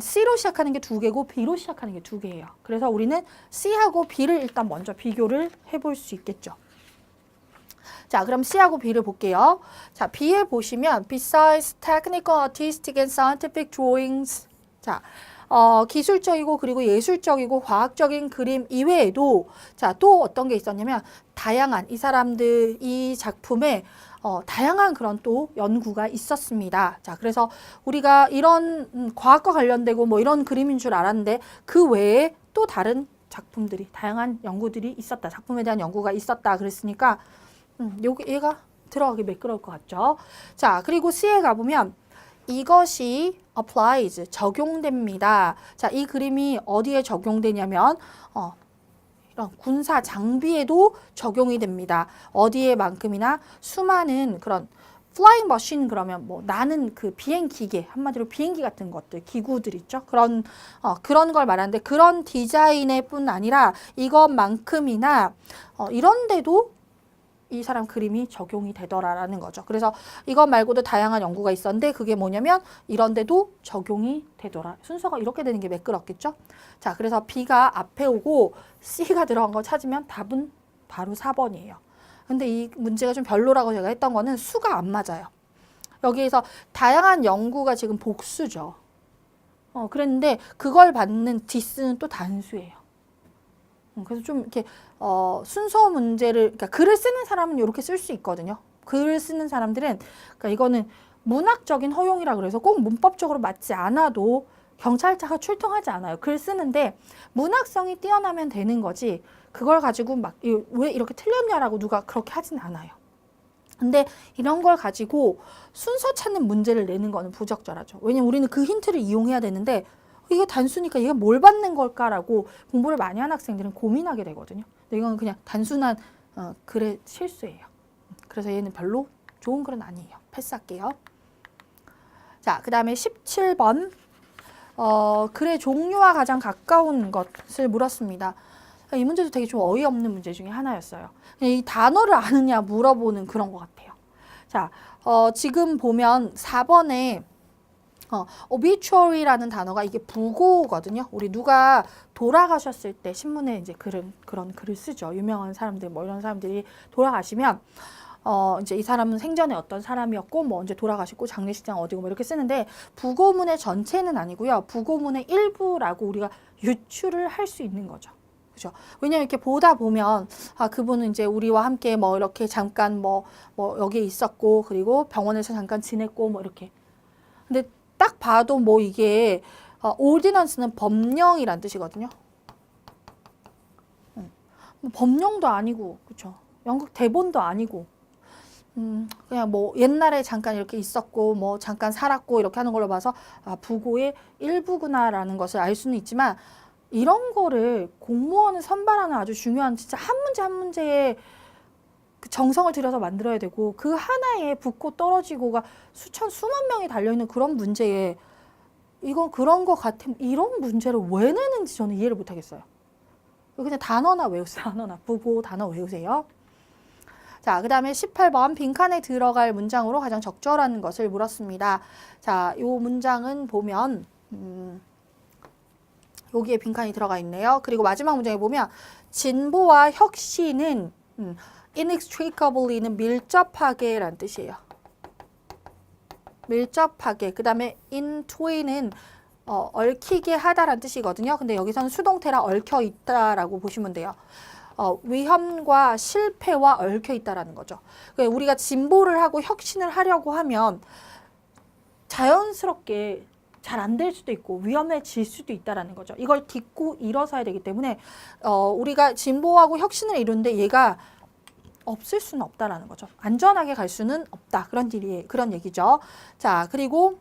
C로 시작하는 게 두 개고 B로 시작하는 게 두 개예요. 그래서 우리는 C하고 B를 일단 먼저 비교를 해볼 수 있겠죠. 자, 그럼 C하고 B를 볼게요. 자, B에 보시면 besides technical, artistic and scientific drawings. 자, 기술적이고 그리고 예술적이고 과학적인 그림 이외에도 자, 또 어떤 게 있었냐면 다양한 이 사람들 이 작품에 다양한 그런 또 연구가 있었습니다. 자, 그래서 우리가 이런 과학과 관련되고 뭐 이런 그림인 줄 알았는데 그 외에 또 다른 작품들이, 다양한 연구들이 있었다. 작품에 대한 연구가 있었다. 그랬으니까 얘가 들어가기 매끄러울 것 같죠? 자, 그리고 C에 가보면 이것이 applies, 적용됩니다. 자, 이 그림이 어디에 적용되냐면 이런 군사 장비에도 적용이 됩니다. 어디에만큼이나 수많은 그런 flying machine 그러면 뭐 나는 그 비행 기계, 한마디로 비행기 같은 것들, 기구들 있죠. 그런 걸 말하는데 그런 디자인에 뿐 아니라 이것만큼이나 이런 데도 이 사람 그림이 적용이 되더라라는 거죠. 그래서 이것 말고도 다양한 연구가 있었는데 그게 뭐냐면 이런 데도 적용이 되더라. 순서가 이렇게 되는 게 매끄럽겠죠. 자, 그래서 B가 앞에 오고 C가 들어간 거 찾으면 답은 바로 4번이에요. 근데 이 문제가 좀 별로라고 제가 했던 거는 수가 안 맞아요. 여기에서 다양한 연구가 지금 복수죠. 그랬는데 그걸 받는 디스는 또 단수예요. 그래서 좀 이렇게 순서 문제를, 그러니까 글을 쓰는 사람은 이렇게 쓸 수 있거든요. 글을 쓰는 사람들은, 그러니까 이거는 문학적인 허용이라 그래서 꼭 문법적으로 맞지 않아도 경찰차가 출동하지 않아요. 글 쓰는데 문학성이 뛰어나면 되는 거지 그걸 가지고 막 왜 이렇게 틀렸냐라고 누가 그렇게 하진 않아요. 근데 이런 걸 가지고 순서 찾는 문제를 내는 거는 부적절하죠. 왜냐면 우리는 그 힌트를 이용해야 되는데 이게 단수니까 얘가 뭘 받는 걸까라고 공부를 많이 한 학생들은 고민하게 되거든요. 근데 이건 그냥 단순한 글의 실수예요. 그래서 얘는 별로 좋은 글은 아니에요. 패스할게요. 자, 그 다음에 17번 글의 종류와 가장 가까운 것을 물었습니다. 이 문제도 되게 좀 어이없는 문제 중에 하나였어요. 이 단어를 아느냐 물어보는 그런 것 같아요. 자, 지금 보면 4번에 obituary라는 단어가 이게 부고거든요. 우리 누가 돌아가셨을 때 신문에 이제 그런 글을 쓰죠. 유명한 사람들 뭐 이런 사람들이 돌아가시면 이제 이 사람은 생전에 어떤 사람이었고 뭐 언제 돌아가셨고 장례식장 어디고 뭐 이렇게 쓰는데 부고문의 전체는 아니고요. 부고문의 일부라고 우리가 유추를 할 수 있는 거죠. 그죠? 왜냐면 이렇게 보다 보면 그분은 이제 우리와 함께 뭐 이렇게 잠깐 뭐 여기에 있었고 그리고 병원에서 잠깐 지냈고 뭐 이렇게. 근데 딱 봐도 뭐 이게 ordinance는 법령이란 뜻이거든요. 뭐 법령도 아니고 그렇죠. 연극 대본도 아니고 그냥 뭐 옛날에 잠깐 이렇게 있었고 뭐 잠깐 살았고 이렇게 하는 걸로 봐서 부고의 일부구나라는 것을 알 수는 있지만 이런 거를 공무원을 선발하는 아주 중요한 진짜 한 문제 한 문제에 그 정성을 들여서 만들어야 되고 그 하나에 붙고 떨어지고가 수만 명이 달려있는 그런 문제에 이건 그런 거 같으면 이런 문제를 왜 내는지 저는 이해를 못 하겠어요. 그냥 단어나 외우세요. 단어나 부고 단어 외우세요. 자, 그 다음에 18번 빈칸에 들어갈 문장으로 가장 적절한 것을 물었습니다. 자, 요 문장은 보면 여기에 빈칸이 들어가 있네요. 그리고 마지막 문장에 보면 진보와 혁신은 inextricably는 밀접하게 라는 뜻이에요. 밀접하게. 그 다음에 intwine는 얽히게 하다라는 뜻이거든요. 근데 여기서는 수동태라 얽혀 있다라고 보시면 돼요. 위험과 실패와 얽혀 있다라는 거죠. 그러니까 우리가 진보를 하고 혁신을 하려고 하면 자연스럽게 잘 안 될 수도 있고 위험해질 수도 있다라는 거죠. 이걸 딛고 일어서야 되기 때문에 우리가 진보하고 혁신을 이루는데 얘가 없을 수는 없다라는 거죠. 안전하게 갈 수는 없다. 그런 얘기죠. 자, 그리고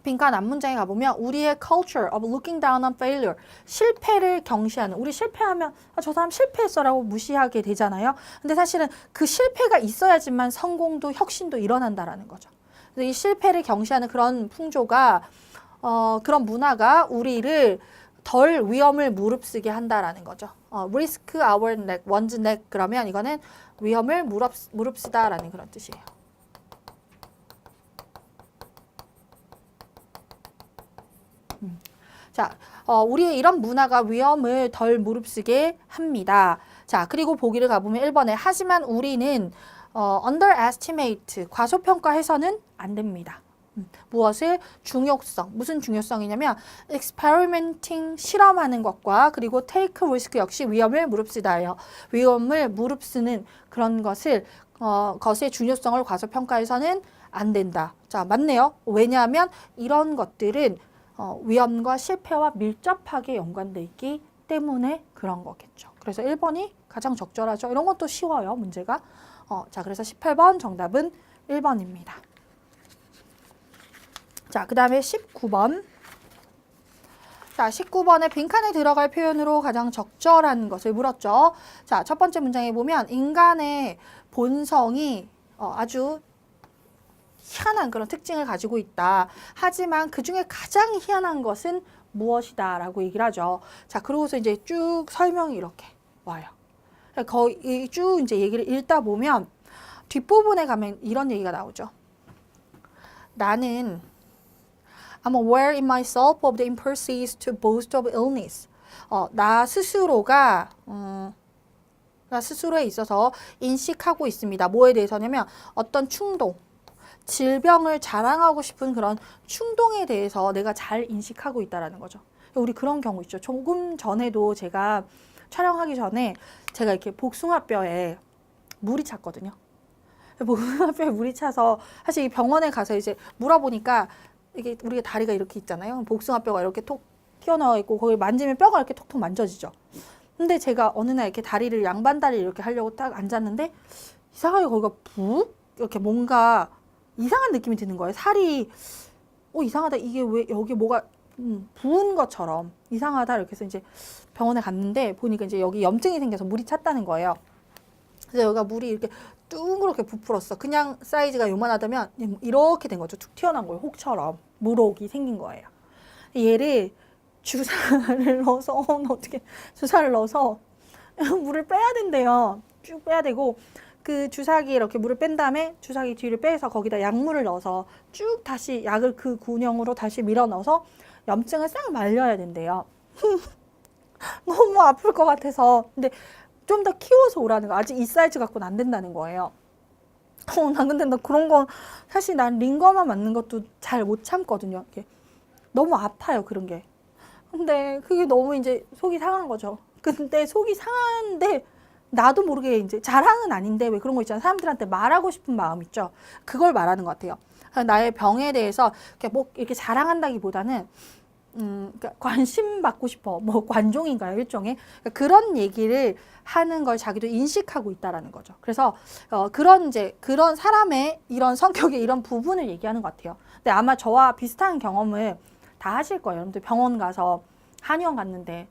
빈칸 앞문장에 가보면 우리의 culture of looking down on failure, 실패를 경시하는, 우리 실패하면 저 사람 실패했어라고 무시하게 되잖아요. 근데 사실은 그 실패가 있어야지만 성공도 혁신도 일어난다라는 거죠. 그래서 이 실패를 경시하는 그런 풍조가 그런 문화가 우리를 덜 위험을 무릅쓰게 한다라는 거죠. risk our neck, one's neck 그러면 이거는 위험을 무릅쓰다라는 그런 뜻이에요. 자, 우리의 이런 문화가 위험을 덜 무릅쓰게 합니다. 자, 그리고 보기를 가보면 1번에 하지만 우리는 underestimate, 과소평가해서는 안 됩니다. 무엇을? 중요성. 무슨 중요성이냐면 experimenting, 실험하는 것과 그리고 take risk 역시 위험을 무릅쓰다예요. 위험을 무릅쓰는 그런 것의 중요성을 과소평가해서는 안 된다. 자, 맞네요. 왜냐하면 이런 것들은 위험과 실패와 밀접하게 연관돼 있기 때문에 그런 거겠죠. 그래서 1번이 가장 적절하죠. 이런 것도 쉬워요, 문제가. 자, 그래서 18번 정답은 1번입니다. 자, 그 다음에 19번. 자, 19번에 빈칸에 들어갈 표현으로 가장 적절한 것을 물었죠. 자, 첫 번째 문장에 보면 인간의 본성이 아주 희한한 그런 특징을 가지고 있다. 하지만 그 중에 가장 희한한 것은 무엇이다 라고 얘기를 하죠. 자, 그러고서 이제 쭉 설명이 이렇게 와요. 거의 쭉 이제 얘기를 읽다 보면 뒷부분에 가면 이런 얘기가 나오죠. 나는 I'm aware in myself of the impulses to boast of illness. 나 스스로가 나 스스로에 있어서 인식하고 있습니다. 뭐에 대해서냐면 어떤 충동, 질병을 자랑하고 싶은 그런 충동에 대해서 내가 잘 인식하고 있다라는 거죠. 우리 그런 경우 있죠. 조금 전에도 제가 촬영하기 전에 제가 이렇게 복숭아뼈에 물이 찼거든요. 복숭아뼈에 물이 차서 사실 병원에 가서 이제 물어보니까 이게 우리가 다리가 이렇게 있잖아요. 복숭아뼈가 이렇게 톡 튀어나와 있고 거기 만지면 뼈가 이렇게 톡톡 만져지죠. 근데 제가 어느 날 이렇게 다리를 양반 다리 이렇게 하려고 딱 앉았는데 이상하게 거기가 푹 이렇게 뭔가 이상한 느낌이 드는 거예요. 살이 이상하다. 이게 왜 여기 뭐가 부은 것처럼 이상하다. 이렇게 해서 이제 병원에 갔는데 보니까 이제 여기 염증이 생겨서 물이 찼다는 거예요. 그래서 여기가 물이 이렇게 둥그렇게 부풀었어. 그냥 사이즈가 요만하다면 이렇게 된 거죠. 툭 튀어나온 거예요. 혹처럼 물혹이 생긴 거예요. 얘를 주사를 넣어서 어떻게 주사를 넣어서 물을 빼야 된대요. 쭉 빼야 되고 그 주사기에 이렇게 물을 뺀 다음에 주사기 뒤를 빼서 거기다 약물을 넣어서 쭉 다시 약을 그 군형으로 다시 밀어 넣어서 염증을 싹 말려야 된대요. 너무 아플 것 같아서. 근데 좀 더 키워서 오라는 거. 아직 이 사이즈 갖고는 안 된다는 거예요. 난 근데 나 그런 건 사실 난 링거만 맞는 것도 잘 못 참거든요. 이렇게 너무 아파요, 그런 게. 근데 그게 너무 이제 속이 상한 거죠. 근데 속이 상한데 나도 모르게 이제 자랑은 아닌데 왜 그런 거 있잖아요. 사람들한테 말하고 싶은 마음 있죠. 그걸 말하는 것 같아요. 나의 병에 대해서 이렇게 뭐 이렇게 자랑한다기보다는 그러니까 관심 받고 싶어. 뭐 관종인가요, 일종의? 그러니까 그런 얘기를 하는 걸 자기도 인식하고 있다라는 거죠. 그래서 그런 사람의 이런 성격의 이런 부분을 얘기하는 것 같아요. 근데 아마 저와 비슷한 경험을 다 하실 거예요. 여러분들 병원 가서 한의원 갔는데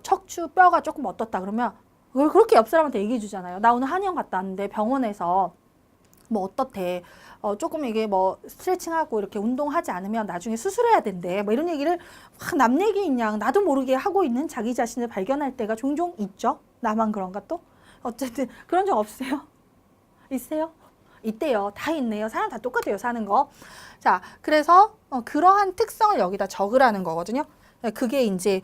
척추 뼈가 조금 어떻다 그러면 그걸 그렇게 옆 사람한테 얘기해 주잖아요. 나 오늘 한의원 갔다 왔는데 병원에서 뭐 어떻대. 조금 이게 뭐 스트레칭하고 이렇게 운동하지 않으면 나중에 수술해야 된대. 뭐 이런 얘기를 막 남 얘기인 양 나도 모르게 하고 있는 자기 자신을 발견할 때가 종종 있죠. 나만 그런가 또? 어쨌든 그런 적 없으세요? 있어요? 있대요. 다 있네요. 사람 다 똑같아요. 사는 거. 자, 그래서 그러한 특성을 여기다 적으라는 거거든요. 그게 이제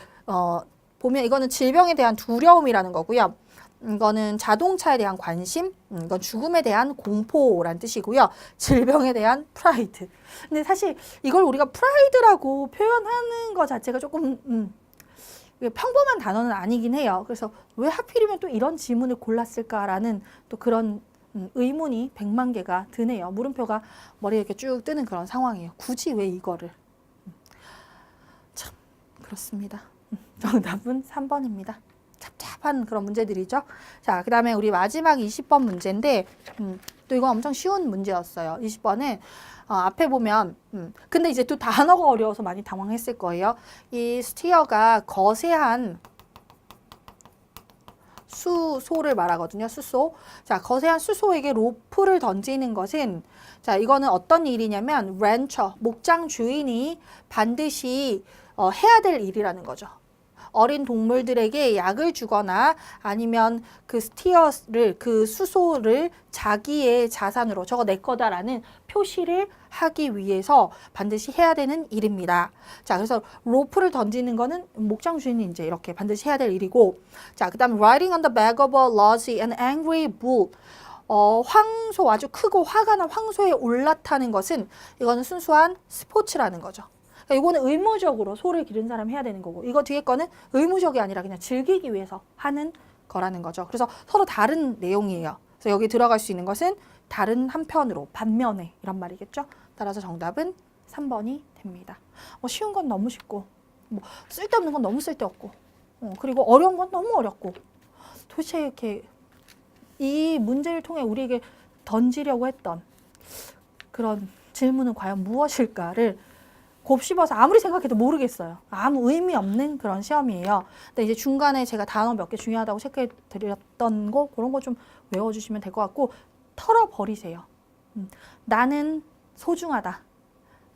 보면 이거는 질병에 대한 두려움이라는 거고요. 이거는 자동차에 대한 관심, 이건 죽음에 대한 공포란 뜻이고요. 질병에 대한 프라이드. 근데 사실 이걸 우리가 프라이드라고 표현하는 것 자체가 조금 평범한 단어는 아니긴 해요. 그래서 왜 하필이면 또 이런 질문을 골랐을까라는 또 그런 의문이 100만 개가 드네요. 물음표가 머리에 이렇게 쭉 뜨는 그런 상황이에요. 굳이 왜 이거를? 참 그렇습니다. 정답은 3번입니다. 잡잡한 그런 문제들이죠. 자, 그 다음에 우리 마지막 20번 문제인데 또 이거 엄청 쉬운 문제였어요. 20번은 앞에 보면 근데 이제 또 단어가 어려워서 많이 당황했을 거예요. 이 스티어가 거세한 수소를 말하거든요. 수소. 자, 거세한 수소에게 로프를 던지는 것은 자, 이거는 어떤 일이냐면 렌처, 목장 주인이 반드시 해야 될 일이라는 거죠. 어린 동물들에게 약을 주거나 아니면 그 스티어를 그 수소를 자기의 자산으로 저거 내 거다라는 표시를 하기 위해서 반드시 해야 되는 일입니다. 자, 그래서 로프를 던지는 거는 목장 주인이 이제 이렇게 반드시 해야 될 일이고, 자, 그다음 riding on the back of a large and angry bull. 황소 아주 크고 화가 난 황소에 올라타는 것은 이거는 순수한 스포츠라는 거죠. 이거는 의무적으로 소를 기른 사람이 해야 되는 거고 이거 뒤에 거는 의무적이 아니라 그냥 즐기기 위해서 하는 거라는 거죠. 그래서 서로 다른 내용이에요. 그래서 여기 들어갈 수 있는 것은 다른 한편으로, 반면에 이런 말이겠죠. 따라서 정답은 3번이 됩니다. 쉬운 건 너무 쉽고 쓸데없는 건 너무 쓸데없고 그리고 어려운 건 너무 어렵고 도대체 이렇게 이 문제를 통해 우리에게 던지려고 했던 그런 질문은 과연 무엇일까를 곱씹어서 아무리 생각해도 모르겠어요. 아무 의미 없는 그런 시험이에요. 근데 이제 중간에 제가 단어 몇 개 중요하다고 체크해 드렸던 거 그런 거 좀 외워주시면 될 것 같고 털어버리세요. 나는 소중하다.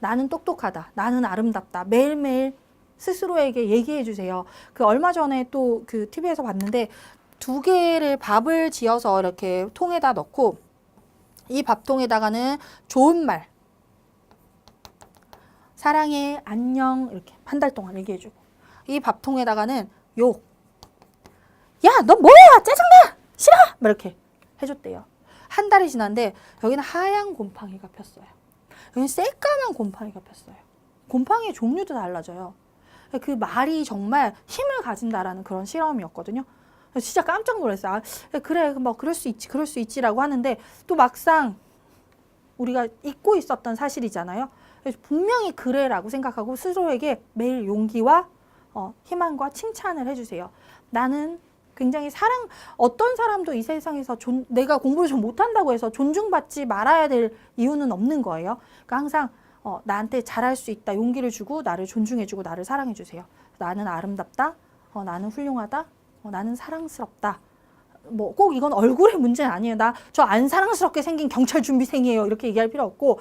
나는 똑똑하다. 나는 아름답다. 매일매일 스스로에게 얘기해 주세요. 그 얼마 전에 또 그 TV에서 봤는데 2개를 밥을 지어서 이렇게 통에다 넣고 이 밥통에다가는 좋은 말 사랑해, 안녕 이렇게 한 달 동안 얘기해주고 이 밥통에다가는 욕 야, 너 뭐야? 짜증나! 싫어! 막 이렇게 해줬대요. 한 달이 지났는데 여기는 하얀 곰팡이가 폈어요. 여기는 새까만 곰팡이가 폈어요. 곰팡이의 종류도 달라져요. 그 말이 정말 힘을 가진다라는 그런 실험이었거든요. 진짜 깜짝 놀랐어요. 아, 그래, 뭐 그럴 수 있지, 그럴 수 있지라고 하는데 또 막상 우리가 잊고 있었던 사실이잖아요. 그래서 분명히 그래라고 생각하고 스스로에게 매일 용기와 희망과 칭찬을 해주세요. 나는 굉장히 어떤 사람도 이 세상에서 내가 공부를 좀 못한다고 해서 존중받지 말아야 될 이유는 없는 거예요. 그러니까 항상 나한테 잘할 수 있다 용기를 주고 나를 존중해주고 나를 사랑해주세요. 나는 아름답다. 나는 훌륭하다. 나는 사랑스럽다. 뭐 꼭 이건 얼굴의 문제는 아니에요. 저 안 사랑스럽게 생긴 경찰 준비생이에요. 이렇게 얘기할 필요 없고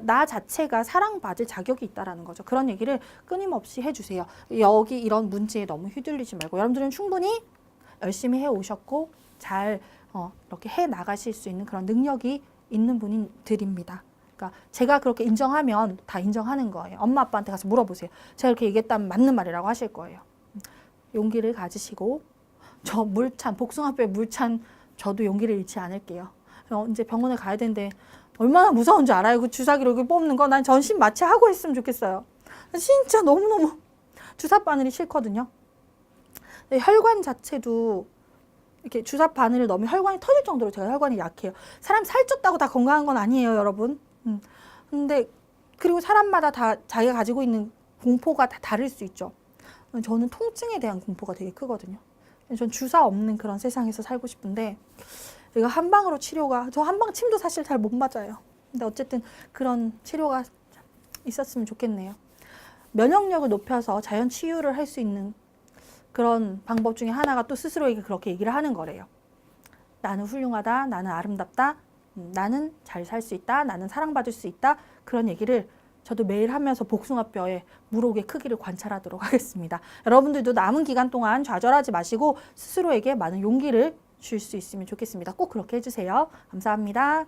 나 자체가 사랑받을 자격이 있다라는 거죠. 그런 얘기를 끊임없이 해주세요. 여기 이런 문제에 너무 휘둘리지 말고 여러분들은 충분히 열심히 해오셨고 잘 이렇게 해 나가실 수 있는 그런 능력이 있는 분들입니다. 그러니까 제가 그렇게 인정하면 다 인정하는 거예요. 엄마 아빠한테 가서 물어보세요. 제가 이렇게 얘기했다면 맞는 말이라고 하실 거예요. 용기를 가지시고 저 물찬 복숭아뼈에 물찬 저도 용기를 잃지 않을게요. 이제 병원에 가야 되는데 얼마나 무서운 줄 알아요? 그 주사기로 이렇게 뽑는 거. 난 전신 마취하고 했으면 좋겠어요. 진짜 너무너무 주사 바늘이 싫거든요. 혈관 자체도 이렇게 주사 바늘을 넣으면 혈관이 터질 정도로 제가 혈관이 약해요. 사람 살쪘다고 다 건강한 건 아니에요, 여러분. 근데 그리고 사람마다 다 자기가 가지고 있는 공포가 다 다를 수 있죠. 저는 통증에 대한 공포가 되게 크거든요. 전 주사 없는 그런 세상에서 살고 싶은데 이거 한방으로 치료가 저 한방 침도 사실 잘 못 맞아요. 근데 어쨌든 그런 치료가 있었으면 좋겠네요. 면역력을 높여서 자연 치유를 할 수 있는 그런 방법 중에 하나가 또 스스로에게 그렇게 얘기를 하는 거래요. 나는 훌륭하다. 나는 아름답다. 나는 잘 살 수 있다. 나는 사랑받을 수 있다. 그런 얘기를 저도 매일 하면서 복숭아뼈의 물혹의 크기를 관찰하도록 하겠습니다. 여러분들도 남은 기간 동안 좌절하지 마시고 스스로에게 많은 용기를 줄 수 있으면 좋겠습니다. 꼭 그렇게 해주세요. 감사합니다.